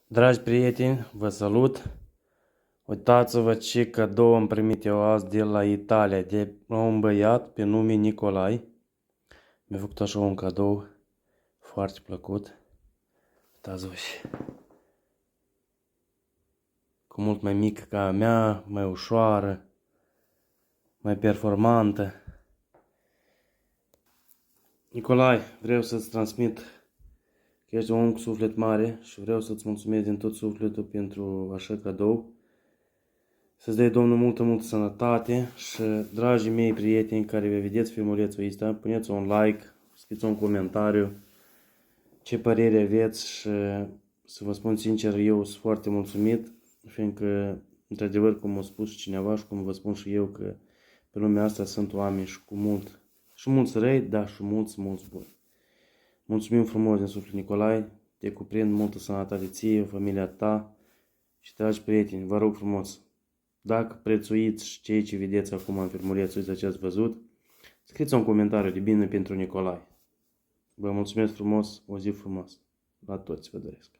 Dragi prieteni, vă salut! Uitați-vă ce cadou am primit eu azi de la Italia, de la un băiat pe nume Nicolai. Mi-a făcut așa un cadou foarte plăcut. Uitați-vă și cu mult mai mică ca a mea, mai ușoară, mai performantă. Nicolai, vreau să-ți transmit că ești un om cu suflet mare și vreau să-ți mulțumesc din tot sufletul pentru așa cadou. Să-ți dai Domnul multă sănătate și, dragii mei prieteni care vă vedeți filmulețul ăsta, puneți un like, scrieți un comentariu ce părere aveți și să vă spun sincer, eu sunt foarte mulțumit, fiindcă, într-adevăr, cum a spus cineva și cum vă spun și eu, că pe lumea asta sunt oameni și cu mult, și mulți răi, dar și mulți buni. Mulțumim frumos din suflet, Nicolae, te cuprind multă sănătate ție, familia ta și, dragi prieteni, vă rog frumos, dacă prețuiți ceea ce vedeți acum în filmulețul ăsta ce ați văzut, scrieți un comentariu de bine pentru Nicolae. Vă mulțumesc frumos, o zi frumoasă. La toți vă doresc.